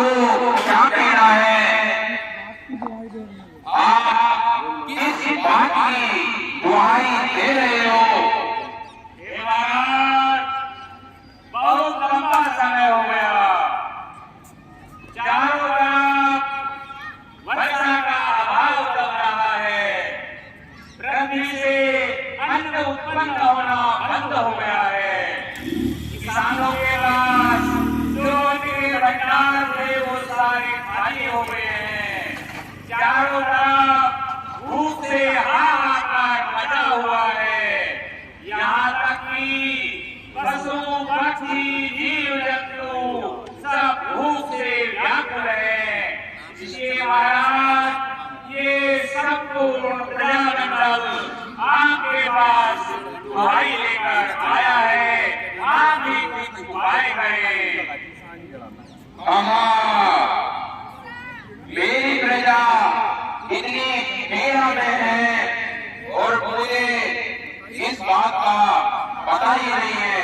आपको क्या कहना है? आप किस बात की दुहाई दे रहे हो? बहुत लंबा समय हो गया, चारों तरफ वर्षा का अभाव चल रहा है, पृथ्वी से अन्न उत्पन्न होना बंद हो गया है। किसानों के पास जो उनके भंडार थे वो सारे खाली हो गए हैं। चारों तरफ भूख से हाहाकार मचा हुआ है। यहाँ तक कि पशु पक्षी जीव जंतु सब भूख से व्याकुल है। इसलिए महाराज ये संपूर्ण प्रजामंडल आपके पास दुहाई लेकर आया है, आप भी कुछ उपाय करें। मेरी प्रजा इतनी पीड़ा में है और मुझे इस बात का पता ही नहीं है।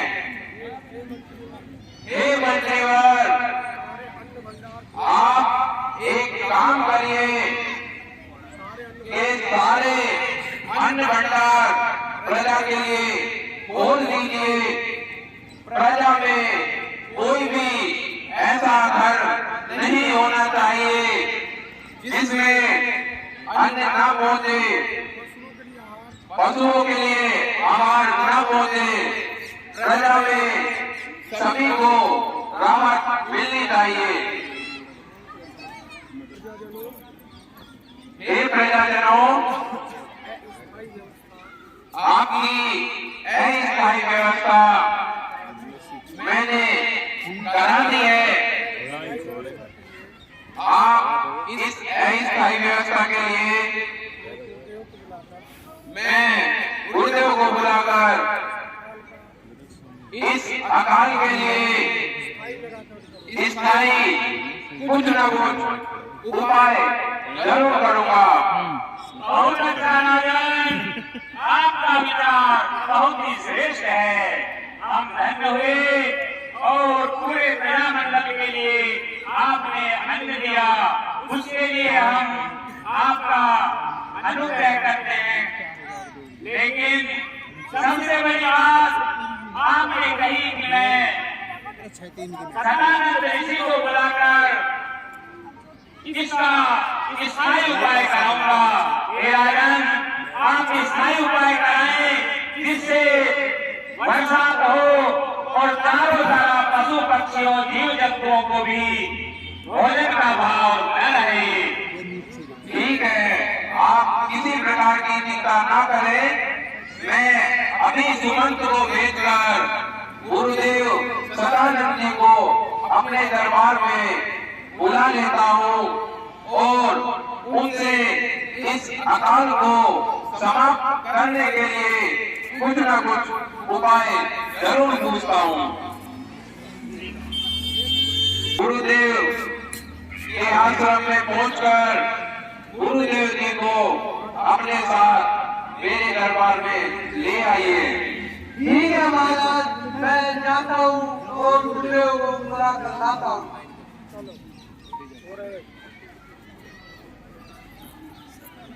हे मंत्रीवर, आप एक काम करिए, ये सारे अन्न भंडार प्रजा के लिए खोल दीजिए। प्रजा में कोई भी ऐसा घर नहीं होना चाहिए जिसमें अन्न न पहुंचे, पशुओं के लिए आहार न पहुंचे। प्रजा में सभी को राहत मिलनी चाहिए। हे प्रजाजनों, आपकी अस्थायी व्यवस्था मैंने करा दी है। आप इस अस्थायी व्यवस्था के लिए मैं गुरुदेव को बुलाकर इस अकाल के लिए स्थायी कुछ न कुछ उपाय जरूर करूंगा। बहुत अच्छा राजन, आपका विचार बहुत ही श्रेष्ठ है। हम धन्य हुए और पूरे प्रजामंडल के लिए आपने अन्न दिया, उसके लिए हम आपका अनुग्रह करते हैं। लेकिन सबसे बड़ी बात आपने कही कि मैं सदानंद ऋषि को बुलाकर इसका स्थायी उपाय कराऊंगा। हे राजन, आप स्थायी उपाय कराएं जिससे बरसात हो और चारों तरफ पशु पक्षियों जीव जंतुओं को भी भोजन का भाव न रहे। ठीक है, आप किसी प्रकार की चिंता ना करें। मैं अभी सुमंत को भेजकर गुरुदेव सदानंद जी को अपने दरबार में बुला लेता हूँ और उनसे इस अकाल को समाप्त करने के लिए कुछ न कुछ उपाय जरूर पूछता हूँ। गुरुदेव के आश्रम में पहुंचकर गुरुदेव जी को अपने साथ मेरे दरबार में ले आइए। ठीक है महाराज, मैं जाता हूँ और गुरुदेव को बुला कर लाता हूँ।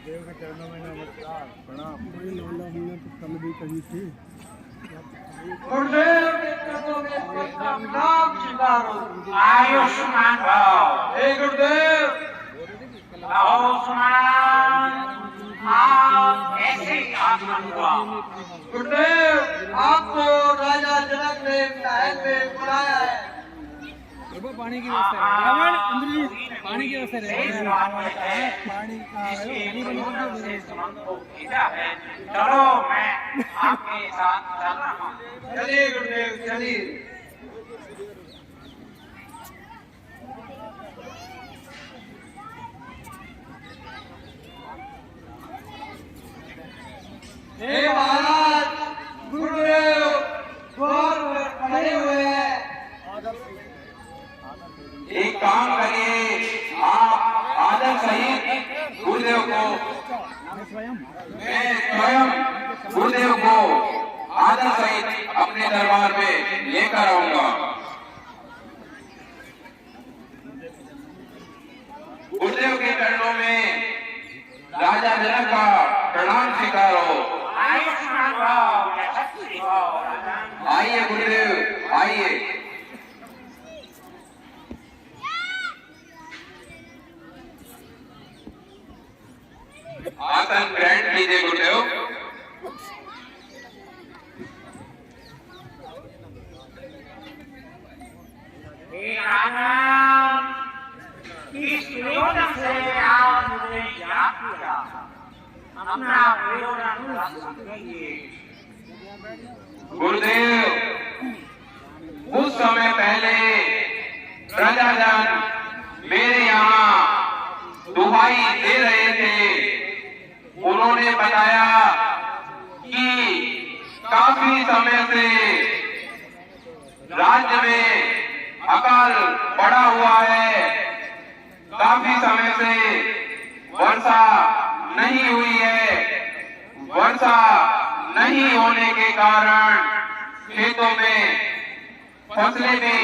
देव के चरणों में नमस्कार, प्रणाम। हमने तो कल भी कही थी। गुरुदेव के चरणों में प्रणाम स्वीकारो। आयुष्मान भव। हे गुरुदेव, आयुष्मान, आप ऐसे ही आसन हुआ। गुरुदेव आपको राजा जनक ने महल में बुलाया है। पानी की व्यवस्था है, पानी की व्यवस्था है, पानी चलो मैं आपके साथ चल रहा हूँ। चलिए गुरुदेव, चलिए। हे महाराज, गुरुदेव द्वार पर खड़े हुए हैं। एक काम करिए, आप आदर सहित गुरुदेव को, मैं स्वयं गुरुदेव को आदर सहित अपने दरबार में लेकर आऊंगा। राजा जनक का प्रणाम स्वीकारो। आयुष्मान भव, यशस्वी भव राजन। आइए गुरुदेव आइए। आसन ग्रहण कीजिए गुरुदेव। हे राजन, इस निवेदन से आज मुझे याद किया, अपना प्रयोजन प्रस्तुत कीजिए। गुरुदेव, कुछ समय पहले प्रजाजन मेरे यहाँ दुहाई दे रहे थे। उन्होंने बताया कि काफी समय से राज्य में अकाल पड़ा हुआ है, काफी समय से वर्षा नहीं हुई है। वर्षा नहीं होने के कारण खेतों में फसलें भी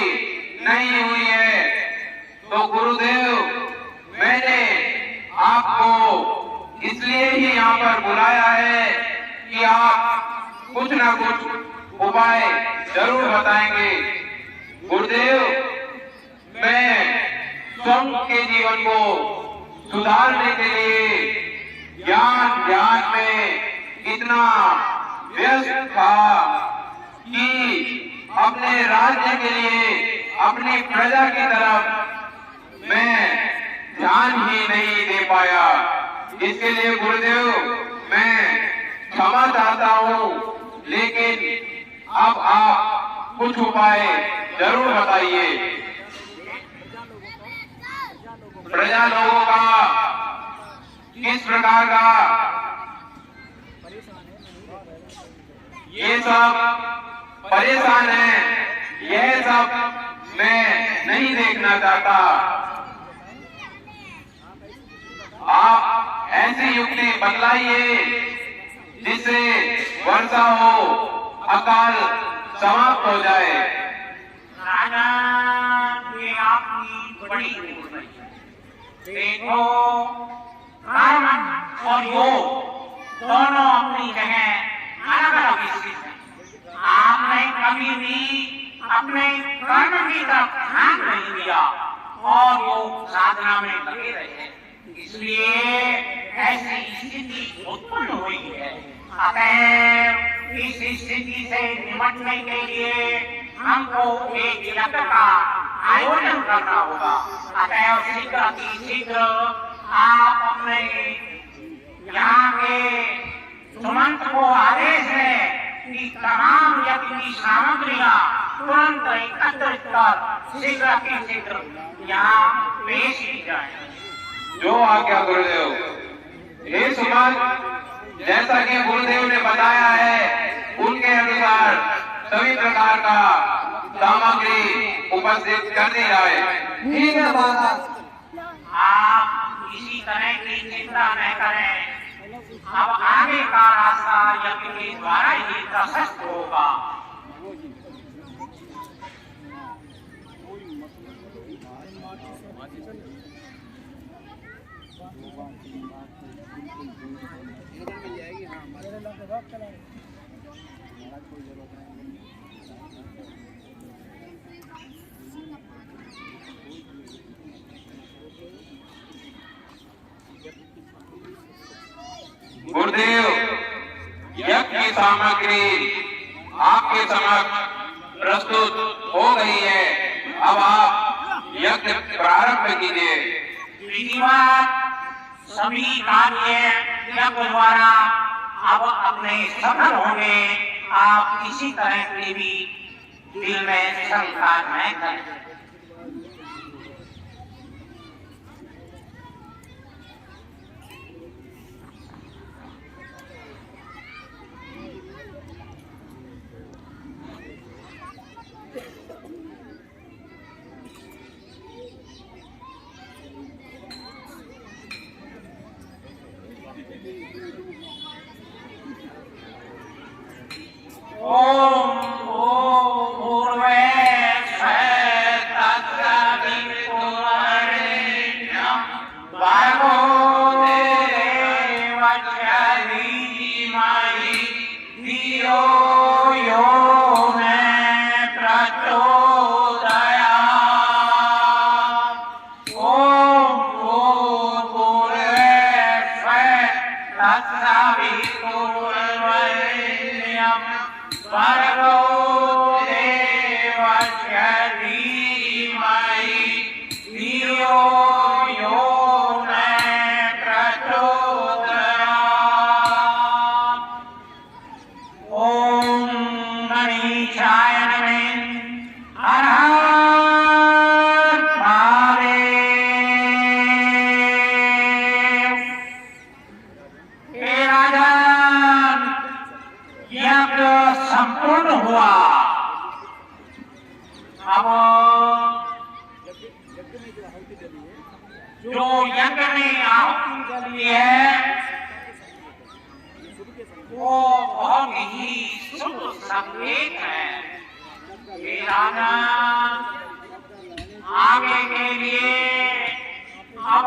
नहीं हुई है। तो गुरुदेव, मैंने आपको इसलिए ही यहाँ पर बुलाया है कि आप कुछ ना कुछ उपाय जरूर बताएंगे। गुरुदेव, मैं स्वयं के जीवन को सुधारने के लिए ज्ञान में इतना व्यस्त था कि अपने राज्य के लिए, अपनी प्रजा की तरफ मैं ध्यान ही नहीं दे पाया। इसके लिए गुरुदेव मैं क्षमा चाहता हूँ, लेकिन अब आप कुछ उपाय जरूर बताइए। प्रजा लोगों का किस प्रकार का ये सब परेशान है, यह सब मैं नहीं देखना चाहता। आप ऐसी युक्ति बतलाइए जिससे वर्षा हो, अकाल समाप्त हो जाए। राजा, ये आपकी बड़ी भूल है। देखो, कर्म और योग दोनों अपनी जगह अलग अलग स्थित हैं। आपने कभी भी अपने कर्म की तरफ ध्यान नहीं दिया और योग साधना में लगे रहे, इसलिए ऐसी स्थिति उत्पन्न हुई है। अतः इस स्थिति से निपटने के लिए हमको एक यज्ञ का आयोजन करना होगा। अतः शीघ्र की शीघ्र आप अपने यहाँ के सुमंत को आदेश है कि तमाम यज्ञ की सामग्रियां तुरंत एकत्रित कर शीघ्र की शीघ्र यहाँ पेश की जाए। जो आज्ञा गुरुदेव। हे सुमंत, जैसा कि गुरुदेव ने बताया है, उनके अनुसार सभी प्रकार का सामग्री उपस्थित कर दी जाए। ठीक है महाराज। आप इसी तरह की चिंता न करें। अब आगे का रास्ता यज्ञ के द्वारा ही प्रशस्त होगा। गुरुदेव, यज्ञ की सामग्री आपके समक्ष प्रस्तुत हो गई है। अब आप यज्ञ प्रारंभ कीजिए। विधिवत सभी कार्य यज्ञ द्वारा अब अपने सफल होंगे। आप किसी तरह की भी दिल में शंका न करें। भर्गो देवस्य धीमहि धियो यो न प्रचोदयात्। ओम गणेशाय नमः। हर हर महादेव। हे राजन, यज्ञ संपूर्ण हुआ। अब जो यज्ञ में आहुति जली है वो बहुत ही शुभ संकेत है। हे राजा, आगे के लिए अब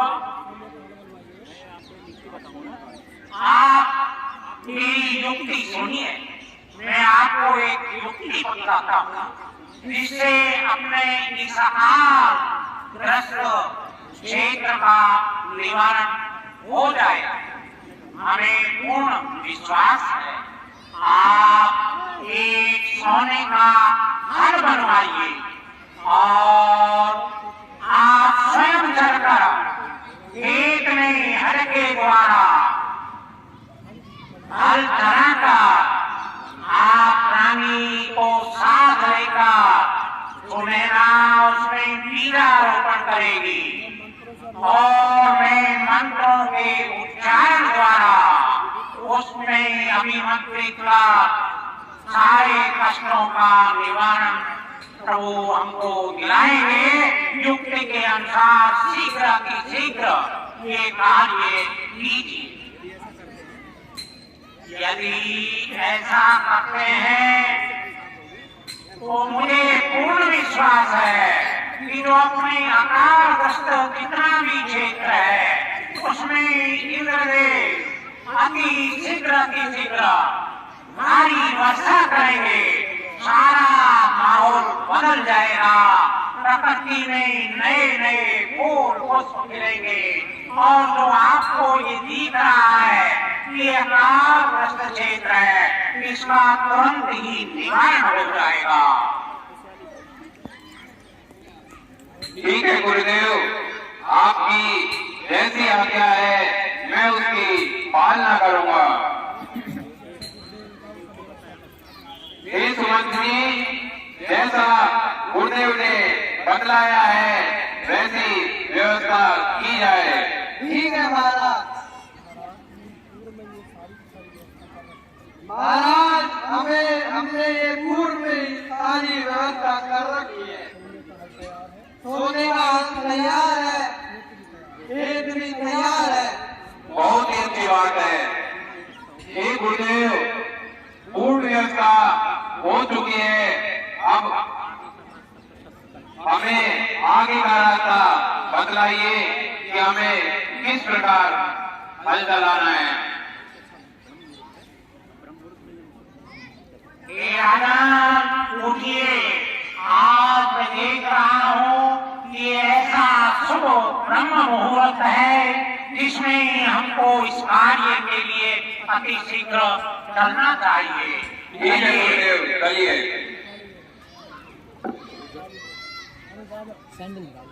आप मेरी युक्ति सुनिए। मैं आपको एक युक्ति बताता हूँ जिससे अपने इस आपग्रस्त क्षेत्र का निवारण हो जाएगा। हमें पूर्ण विश्वास है। आप एक सोने का घर बनवाइए और आप स्वयं चलकर खेत में हल के द्वारा हल चलाकर आप रानी को साथ लेकर सुनहरा उसमें बीजारोपण करेगी और मैं मंत्रों के उच्चारण द्वारा उसमें अभिमंत्रित का सारे कष्टों का निवारण प्रभु हमको दिलाएंगे। युक्ति के अनुसार शीघ्र की शीघ्र ये कार्य कीजिए। यदि ऐसा करते हैं तो मुझे पूर्ण विश्वास है कि जो अपने अकालग्रस्त जितना भी क्षेत्र है उसमें इंद्रदेव अति शीघ्र भारी वर्षा करेंगे। सारा माहौल बदल जाएगा। प्रकृति में नए नए फूल पुष्प खिलेंगे और जो आपको ये दिख रहा है ये अकालग्रस्त क्षेत्र है, इसका तुरंत ही निवारण हो जाएगा। ठीक है गुरुदेव, आपकी जैसी आज्ञा है मैं उसकी पालना करूंगा। हे सुमंत जी, जैसा गुरुदेव ने बतलाया है वैसी व्यवस्था की जाए। ठीक है महाराज। महाराज, हमने ये पूर्व में सारी व्यवस्था कर रखी है। सोने का तैयार है, खेत भी तैयार है। बहुत ही अच्छी बात है। हे गुरुदेव, पूर्ण व्यवस्था हो चुकी है। अब हमें आगे का रास्ता बतलाइए कि हमें किस प्रकार हल चलाना है। राजा उठिए, आज मैं देख रहा हूँ कि ऐसा शुभ ब्रह्म मुहूर्त है जिसमें हमको इस कार्य के लिए अति शीघ्र चलना चाहिए। ठीक है गुरुदेव, चलिए। सैंडल निकाल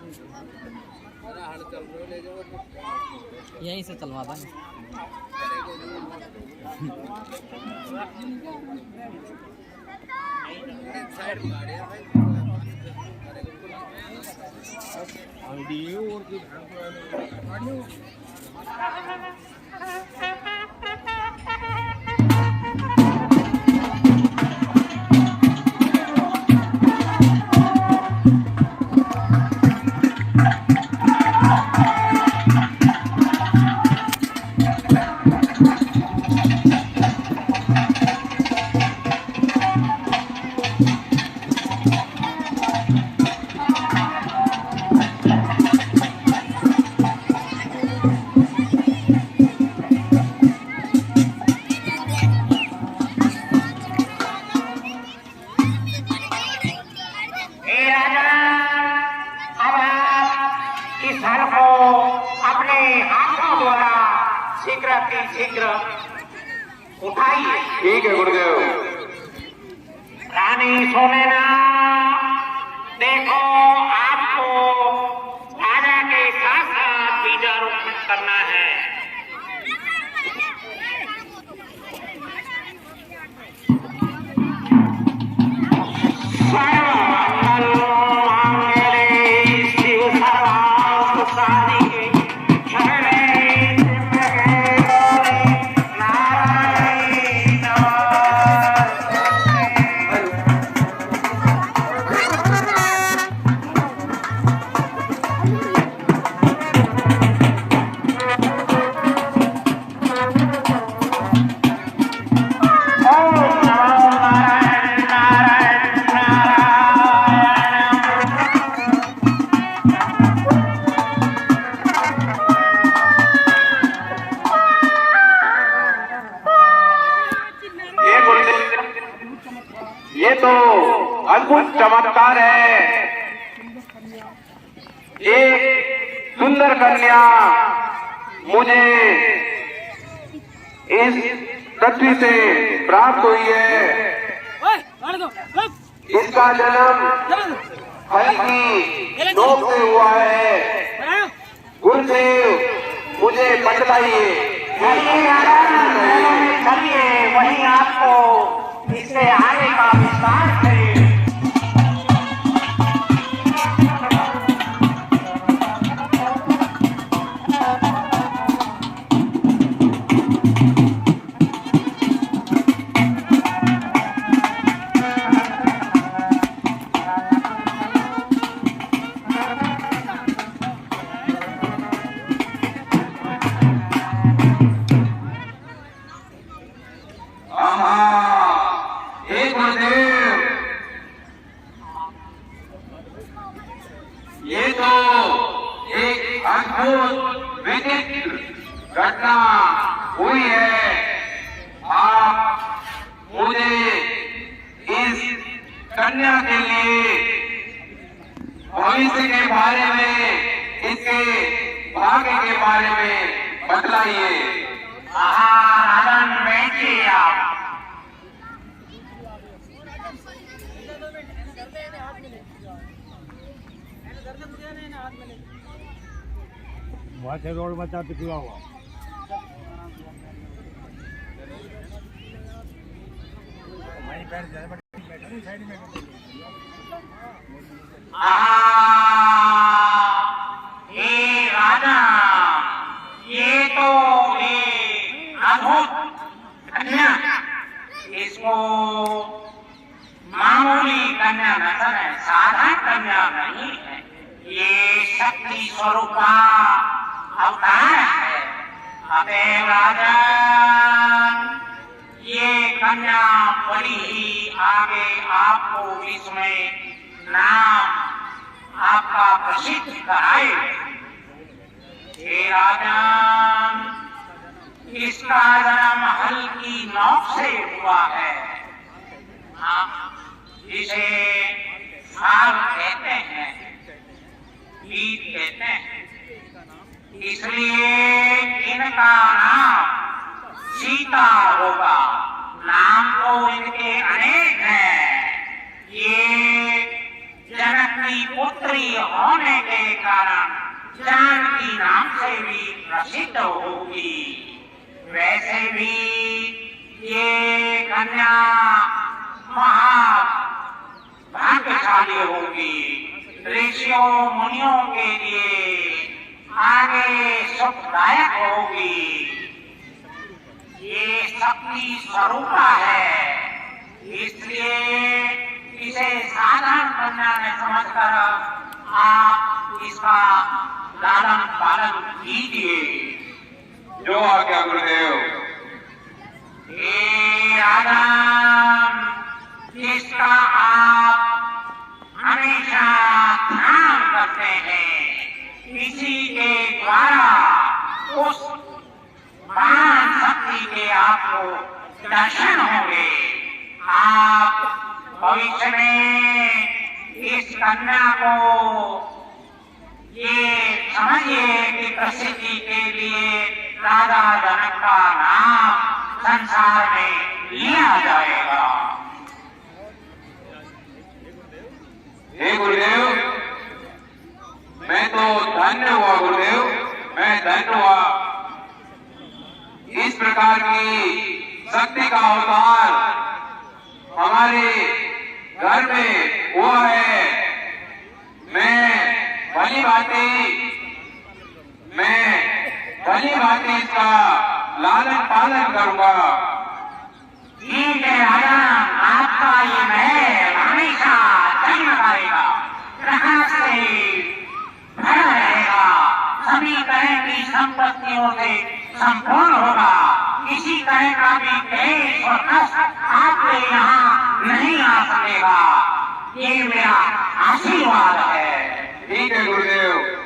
यहीं से चलवा दें। शीघ्र उठाइए। ठीक है गुरुदेव। रानी सुनैना, देखो आपको राजा के साथ साथ बीजारोपण करना है। ये तो अद्भुत चमत्कार है। एक सुंदर कन्या मुझे इस पृथ्वी से प्राप्त हुई है। इसका जन्म फल की नोक से हुआ है। गुरुदेव मुझे बतलाइए। चलिए वहीं आपको इससे आगे का विस्तार है। ये तो एक अद्भुत विचित्र घटना हुई है। आप मुझे इस कन्या के लिए भविष्य के बारे में, इसके भाग्य के बारे में बतलाइए। राजन बैठिए आप। वहाँ से रोड बचा पिछला हुआ। हे राजा, ये तो एक अद्भुत कन्या, इसको मामूली कन्या न समझे, साधारण कन्या नहीं है। ये शक्ति स्वरूप का अवतार है। अतः राजन, ये कन्या बड़ी ही आगे आपको इसमें नाम आपका प्रसिद्ध कराए। हे राजन, इसका जन्म हल की नोक से हुआ है। इसे साल कहते हैं, ईद कहते हैं, इसलिए इनका नाम सीता होगा। नाम तो इनके अनेक हैं। ये जनक की पुत्री होने के कारण जानकी नाम से भी प्रसिद्ध होगी। वैसे भी ये कन्या भाग्यशाली होगी। ऋषियों मुनियों के लिए आगे सुखदायक होगी। ये शक्ति स्वरूप है, इसलिए इसे साधारण कन्या ने समझकर आप इसका लालन पालन कीजिए। जो आज्ञा गुरुदेव। आदम, इसका आप हमेशा ध्यान करते हैं। इसी के द्वारा उस महान शक्ति के आपको दर्शन होंगे। आप भविष्य में इस कन्या को ये समझिए कि प्रसिद्धि के लिए राजा जनक का नाम संसार में लिया जाएगा। हे गुरुदेव, मैं तो धन्य हुआ गुरुदेव, मैं धन्य हुआ। इस प्रकार की शक्ति का अवतार हमारे घर में हुआ है। मैं भली भांति इसका लालन पालन करूंगा। ठीक है राजा, आपका ये महल हमेशा जगमगाएगा, प्रकाश से भरा रहेगा, सभी तरह की संपत्तियों से संपूर्ण होगा। किसी तरह का भी क्लेश और कष्ट आपके यहाँ नहीं आ सकेगा। ये मेरा आशीर्वाद है। ठीक है गुरुदेव।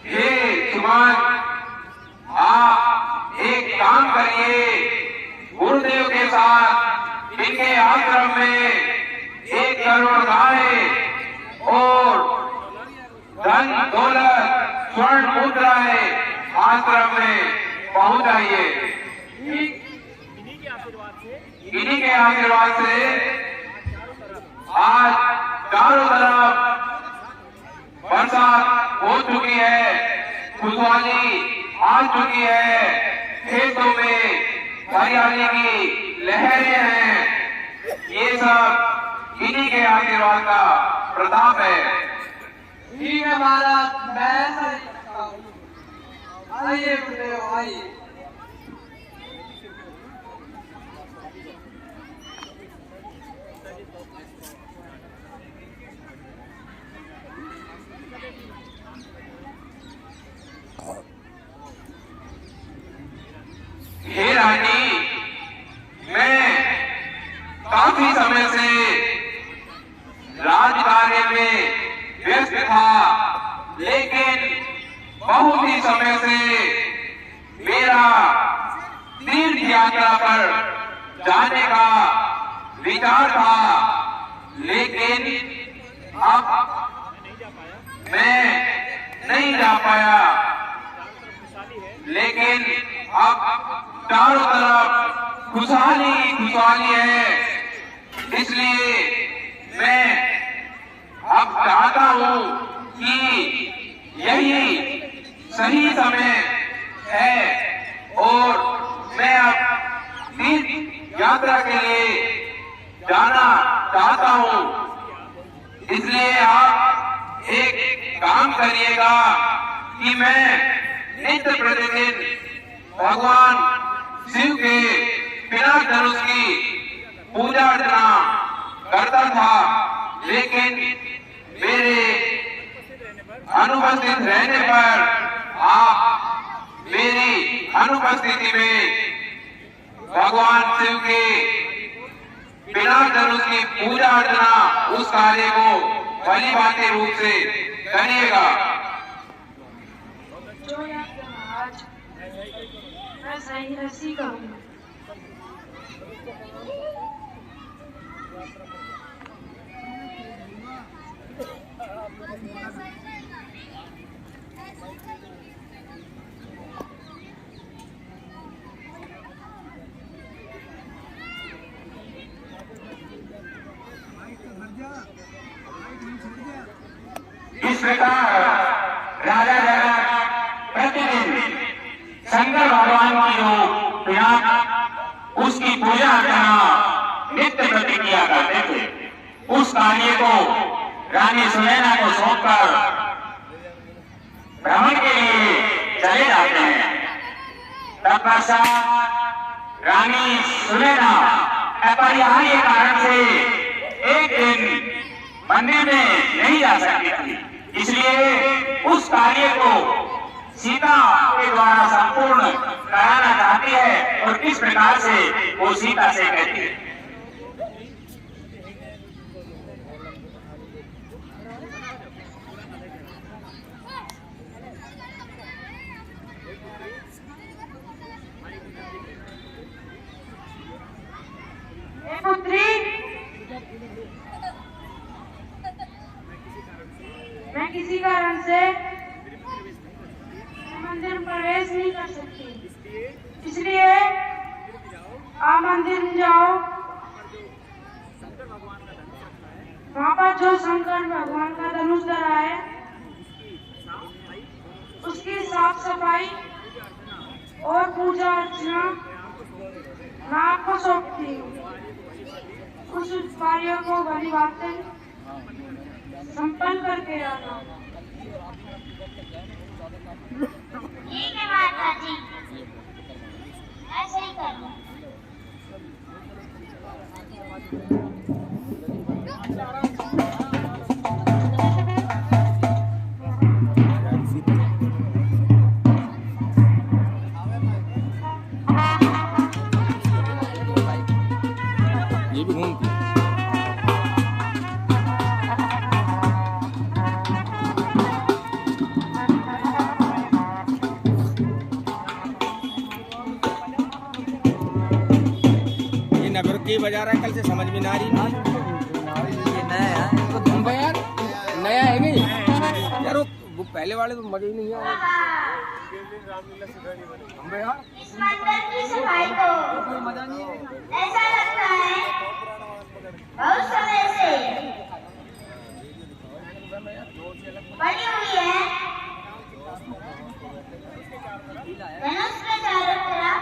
हे सुमन, आप एक काम करिए, गुरुदेव के साथ इनके आश्रम में 1 करोड़ गाय और धन दौलत स्वर्ण मुद्राएं आश्रम में पहुंचाइए। इन्हीं के आशीर्वाद से आज चारों तरफ बरसात हो चुकी है, खुशहाली आ चुकी है, खेतों में हरियाली की लहरें हैं। ये सब इन्हीं के आशीर्वाद का प्रताप है। ठीक है महाराज, मैं ऐसा ही करता हूँ। आइए गुरुदेव, आइए। हे रानी, मैं काफी समय से राजकार्य में व्यस्त था, लेकिन बहुत ही समय से मेरा तीर्थ यात्रा पर जाने का विचार था, लेकिन अब मैं नहीं जा पाया। लेकिन अब चारों तरफ खुशहाली है, इसलिए मैं अब चाहता हूं कि यही सही समय है और मैं अब तीर्थ यात्रा के लिए जाना चाहता हूं। इसलिए आप एक काम करिएगा कि मैं नित्य प्रतिदिन भगवान शिव के पिनाक धनुष की पूजा अर्चना करता था, लेकिन मेरे अनुपस्थित रहने पर आप मेरी अनुपस्थिति में भगवान शिव के पिनाक धनुष की पूजा अर्चना, उस कार्य को भली भांति रूप से करिएगा। जो महाराज, मैं सही रसी करूंगा। इस प्रकार राजा जनक प्रतिदिन शंकर भगवान की जो पिनाक उसकी पूजा अर्चना नित्य प्रति किया करते थे। उस कार्य को रानी सुनैना को सौंपकर भ्रमण के लिए चले जाते हैं। तत्पश्चात रानी सुनैना अपरिहार्य कारण से एक दिन मंदिर में नहीं जा सकती थी, इसलिए उस कार्य को सीता के द्वारा संपूर्ण कराना चाहती है और किस प्रकार से वो सीता से कहती है। पुत्री, मैं किसी कारण से मंदिर में प्रवेश नहीं कर सकती। इसलिए आप मंदिर में जाओ, वहाँ पर जो शंकर भगवान का धनुष धरा है उसकी साफ सफाई और पूजा अर्चना मैं आपको सौंपती हूँ। उस कार्य को भली बातें संपन्न करके आना। ठीक है माता जी, ऐसे ही करूँ। ये भी घूमती है। ये नगर के बजा रहा है, कल से समझ में ना आ रही। ये नया है, इसको हम यार नया है नहीं यार, वो पहले वाले तो मजे ही नहीं आए। हम यार इस मंदिर की सफाई को कोई मजा नहीं है। ऐसा लगता है बहुत समय से पड़ी हुई है। धनुष के चारों तरफ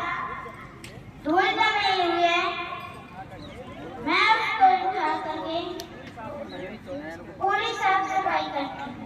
धूल जमी हुई है। मैं उसको उठा करके पूरी साफ सफाई करती हूँ।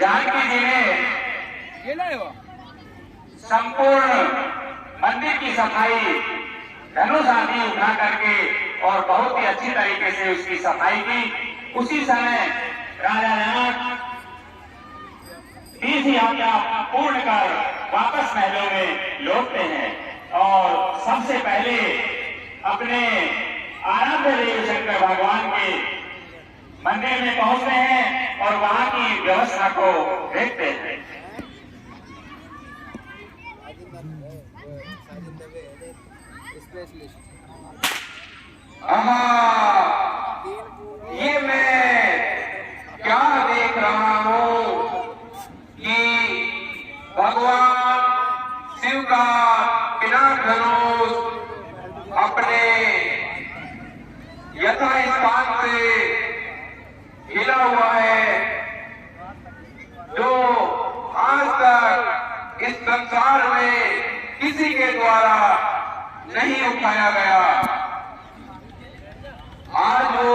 जानकी जी ने ये लाए हो संपूर्ण मंदिर की सफाई धनुष आदि उठा करके और बहुत ही अच्छी तरीके से उसकी सफाई की। उसी समय राजा जनक तीर्थ यात्रा पूर्ण कर वापस महलों में लौटते हैं और सबसे पहले अपने आराध्य देव शंकर भगवान के मंदिर में पहुंचते हैं और वहां की व्यवस्था को देखते हैं। ये मैं क्या देख रहा हूँ कि भगवान शिव का पिनाक धनुष अपने यथास्थान से हिला हुआ है, जो आज तक इस संसार में किसी के द्वारा नहीं उठाया गया। आज वो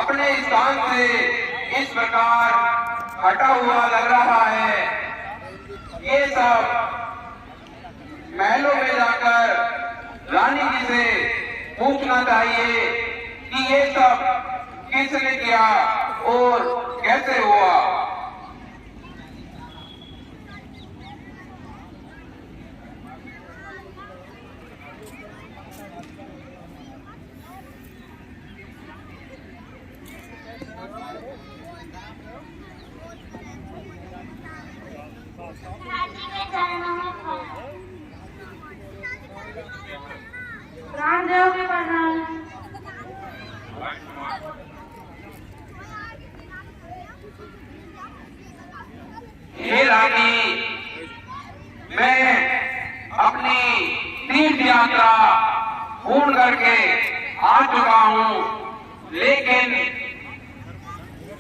अपने स्थान से इस प्रकार हटा हुआ लग रहा है। ये सब महलों में जाकर रानी जी से पूछना चाहिए कि ये सब किसने किया और कैसे हुआ। हाथी के चरणों में प्रणाम। रामदेव के प्रणाम। हे रानी, मैं अपनी तीर्थ यात्रा पूर्ण करके आ चुका हूँ, लेकिन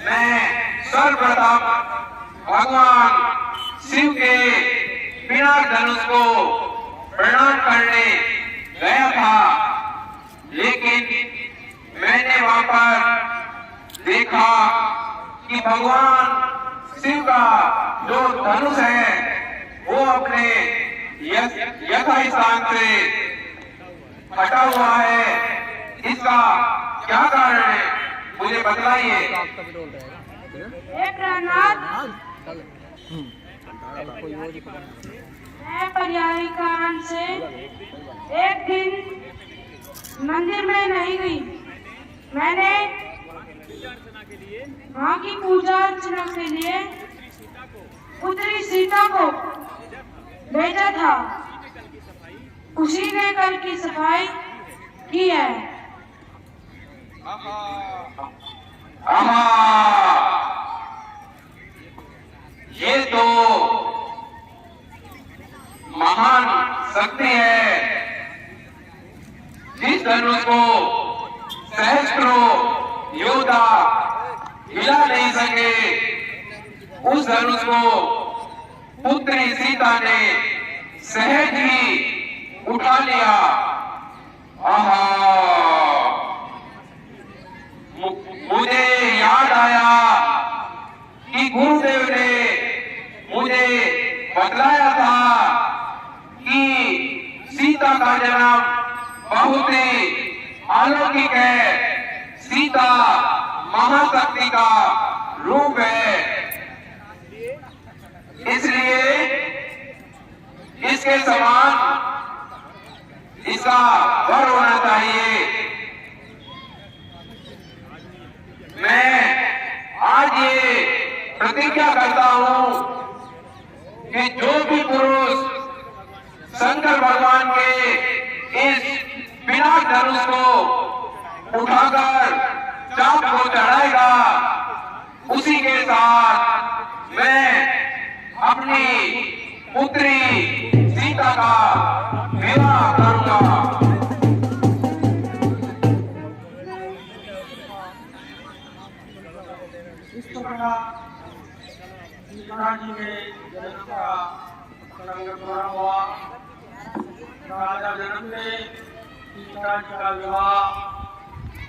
मैं सर्वप्रथम भगवान शिव के पिनाक धनुष को प्रणाम करने गया था, लेकिन मैंने वहां पर देखा कि भगवान शिव का जो धनुष है वो अपने यथास्थान से हटा हुआ है। इसका क्या कारण है मुझे बतलाइए। हे प्राणनाथ, मैं पर्यायी कारण से एक दिन मंदिर में नहीं गई। मैंने माँ की पूजा अर्चना के लिए पुत्री सीता को भेजा था। उसी ने कल की सफाई की है। ये तो महान शक्ति है। जिस धनुष को सहस्त्रों योद्धा हिला नहीं सके, उस धनुष को पुत्री सीता ने सहज ही उठा लिया। मुझे याद आया कि गुरुदेव ने मुझे बतलाया था कि सीता का जन्म बहुत ही अलौकिक है। सीता महाशक्ति का रूप है, इसलिए इसके समान इसका वर होना चाहिए। मैं आज ये प्रतिज्ञा करता हूं कि जो भी पुरुष शंकर भगवान के इस विनाश धनुष को उठाकर चाप को चढ़ाएगा, उसी के साथ मैं अपनी पुत्री सीता का विवाह करूंगा। इस प्रकार सीता जी के जन्म का संकल्प हुआ। राजा जन्म में सीता जी का विवाह